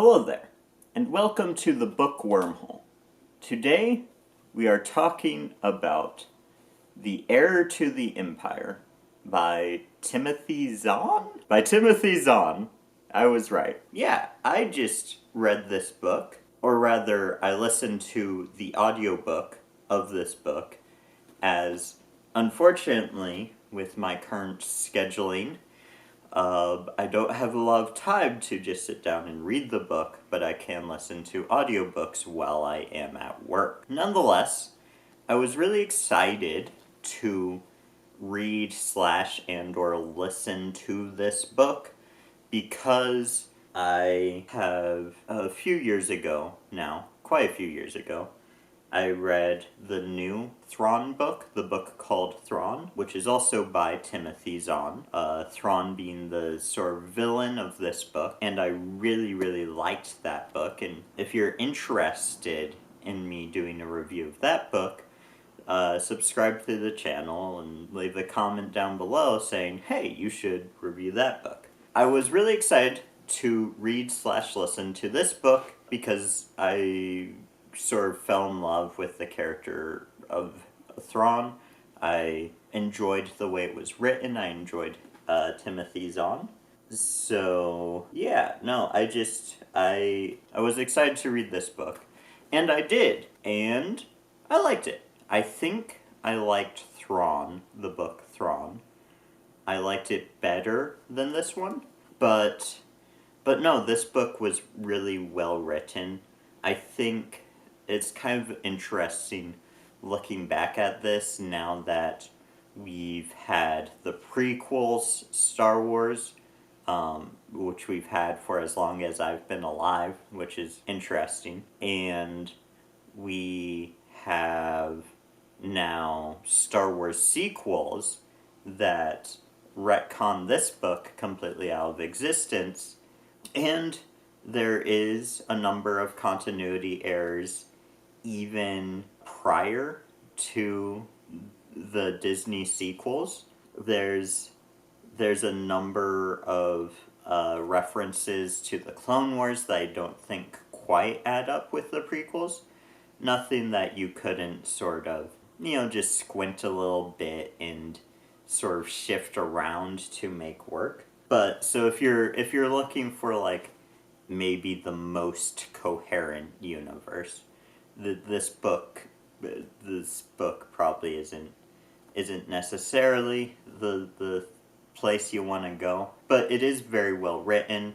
Hello there, and welcome to the Book Wormhole. Today, we are talking about The Heir to the Empire by Timothy Zahn? By Timothy Zahn. I was right. Yeah, I just read this book, or rather, I listened to the audiobook of this book, as unfortunately, with my current scheduling, I don't have a lot of time to just sit down and read the book, but I can listen to audiobooks while I am at work. Nonetheless, I was really excited to read slash and or listen to this book because I have a few years ago now, quite a few years ago, I read the new Thrawn book, the book called Thrawn, which is also by Timothy Zahn. Thrawn being the sort of villain of this book, and I really, really liked that book. And if you're interested in me doing a review of that book, subscribe to the channel and leave a comment down below saying, hey, you should review that book. I was really excited to read slash listen to this book because I sort of fell in love with the character of Thrawn. I enjoyed the way it was written. I enjoyed Timothy Zahn. So yeah, no, I was excited to read this book, and I did, and I liked it. I think I liked Thrawn, the book Thrawn. I liked it better than this one, but no, this book was really well written. I think it's kind of interesting looking back at this now that we've had the prequels Star Wars, which we've had for as long as I've been alive, which is interesting. And we have now Star Wars sequels that retcon this book completely out of existence. And there is a number of continuity errors even prior to the Disney sequels. There's a number of references to the Clone Wars that I don't think quite add up with the prequels. Nothing that you couldn't sort of, just squint a little bit and sort of shift around to make work. But so if you're looking for like maybe the most coherent universe, this book probably isn't necessarily the place you want to go, but it is very well written.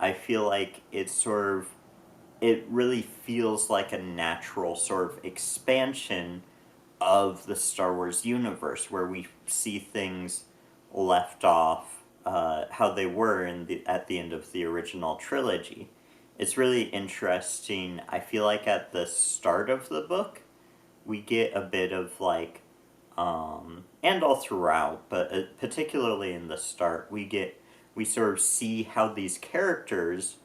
I feel like it really feels like a natural sort of expansion of the Star Wars universe, where we see things left off how they were at the end of the original trilogy. It's really interesting. I feel like at the start of the book, we get a bit of like, and all throughout, but particularly in the start, we sort of see how these characters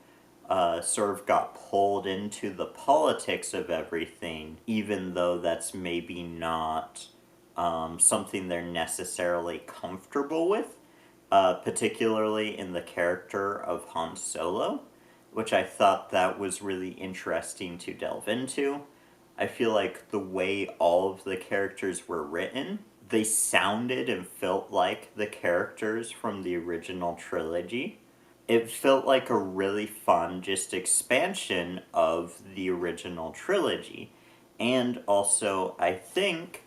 sort of got pulled into the politics of everything, even though that's maybe not something they're necessarily comfortable with, particularly in the character of Han Solo, which I thought that was really interesting to delve into. I feel like the way all of the characters were written, they sounded and felt like the characters from the original trilogy. It felt like a really fun just expansion of the original trilogy. And also, I think,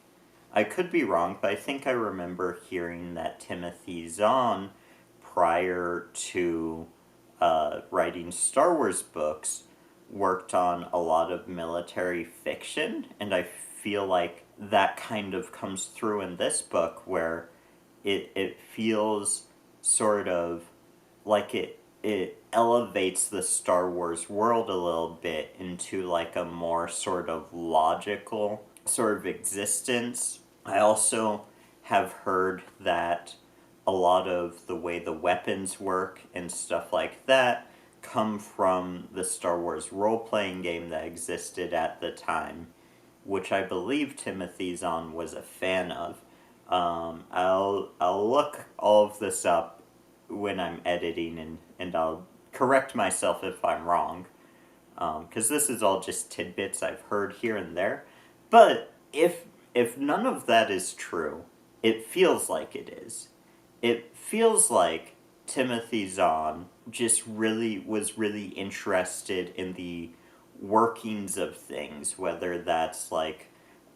I could be wrong, but I think I remember hearing that Timothy Zahn, prior to writing Star Wars books, worked on a lot of military fiction, and I feel like that kind of comes through in this book, where it feels sort of like it elevates the Star Wars world a little bit into like a more sort of logical sort of existence. I also have heard that a lot of the way the weapons work and stuff like that come from the Star Wars role-playing game that existed at the time, which I believe Timothy Zahn was a fan of. I'll look all of this up when I'm editing, and I'll correct myself if I'm wrong, because this is all just tidbits I've heard here and there. But if none of that is true, it feels like it is. It feels like Timothy Zahn just was really interested in the workings of things, whether that's like,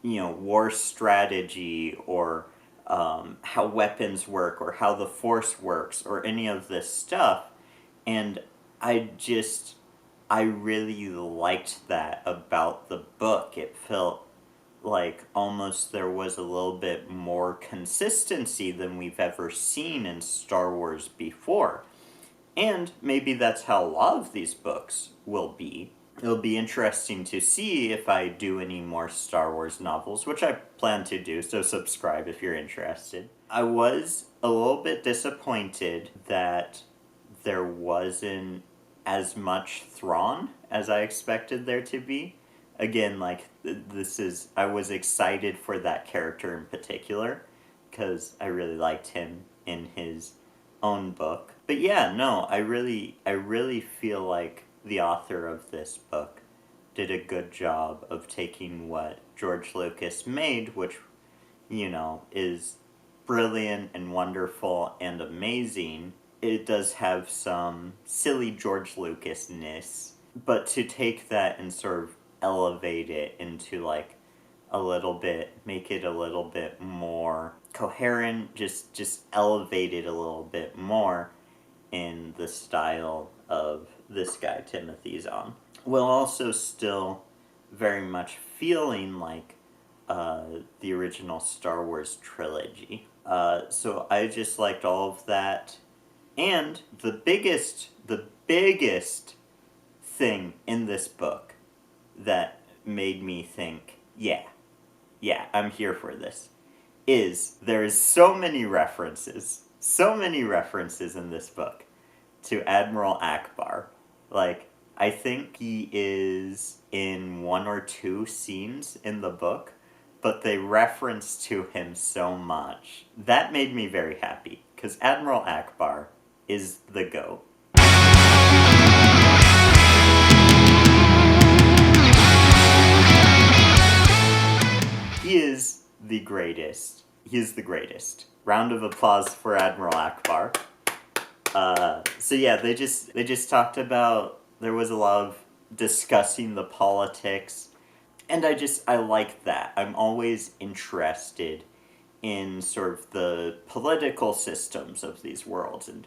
war strategy, or how weapons work, or how the Force works, or any of this stuff. And I really liked that about the book. It felt like almost there was a little bit more consistency than we've ever seen in Star Wars before. And maybe that's how a lot of these books will be. It'll be interesting to see if I do any more Star Wars novels, which I plan to do, so subscribe if you're interested. I was a little bit disappointed that there wasn't as much Thrawn as I expected there to be. Again, like, I was excited for that character in particular, because I really liked him in his own book. But yeah, no, I really feel like the author of this book did a good job of taking what George Lucas made, which, is brilliant and wonderful and amazing. It does have some silly George Lucas-ness, but to take that and sort of elevate it into like make it a little bit more coherent, just elevate it a little bit more in the style of this guy, Timothy Zahn, while also still very much feeling like the original Star Wars trilogy. So I just liked all of that. And the biggest thing in this book that made me think, yeah, I'm here for this, is there's so many references in this book to Admiral Akbar. Like, I think he is in one or two scenes in the book, but they reference to him so much. That made me very happy, because Admiral Akbar is the GOAT. He is the greatest. He is the greatest. Round of applause for Admiral Akbar. So yeah, they just talked about, there was a lot of discussing the politics, and I like that. I'm always interested in sort of the political systems of these worlds, and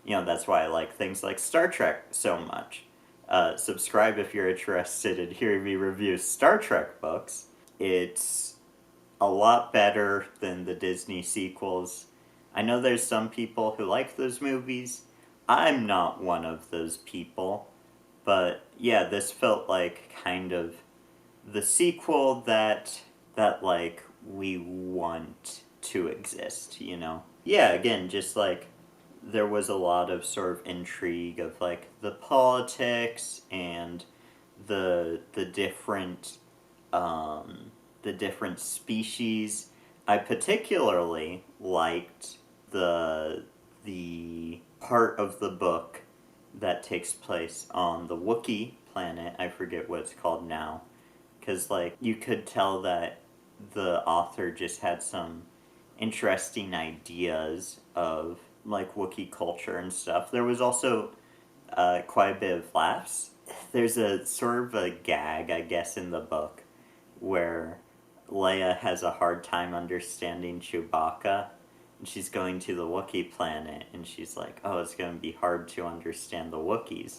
that's why I like things like Star Trek so much. Subscribe if you're interested in hearing me review Star Trek books. It's a lot better than the Disney sequels. I know there's some people who like those movies. I'm not one of those people. But yeah, this felt like kind of the sequel that like we want to exist, Yeah, again, just like there was a lot of sort of intrigue of like the politics and the different species. I particularly liked the part of the book that takes place on the Wookiee planet. I forget what it's called now, because like you could tell that the author just had some interesting ideas of like Wookiee culture and stuff. There was also quite a bit of laughs. There's a sort of a gag, I guess, in the book where Leia has a hard time understanding Chewbacca, and she's going to the Wookiee planet, and she's like, oh, it's going to be hard to understand the Wookiees.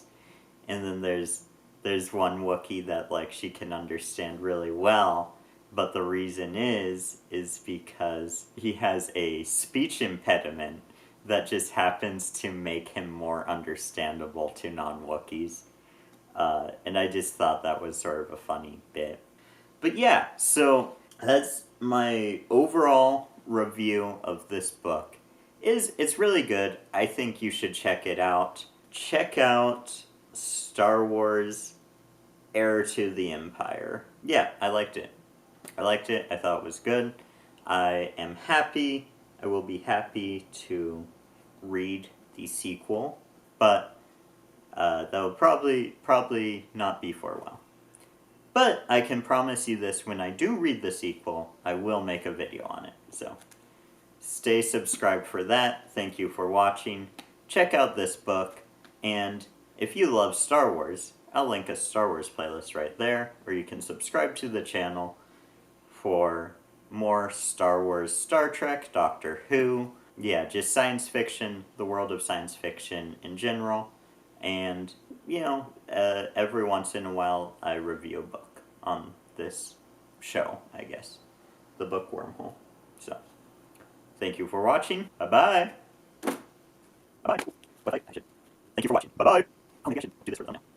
And then there's one Wookiee that like she can understand really well, but the reason is because he has a speech impediment that just happens to make him more understandable to non-Wookiees. And I just thought that was sort of a funny bit. But yeah, so that's my overall review of this book. It's really good. I think you should check it out. Check out Star Wars Heir to the Empire. Yeah, I liked it. I thought it was good. I am happy. I will be happy to read the sequel. But That will probably not be for a while. But I can promise you this, when I do read the sequel, I will make a video on it. So stay subscribed for that. Thank you for watching. Check out this book, and if you love Star Wars, I'll link a Star Wars playlist right there, where you can subscribe to the channel for more Star Wars, Star Trek, Doctor Who, yeah, just science fiction, the world of science fiction in general, and, you know, every once in a while I review a book on this show, I guess, the Book Wormhole. So, thank you for watching. Bye-bye. Bye-bye. Thank you for watching. Bye-bye. I don't think I should do this for the thumbnail.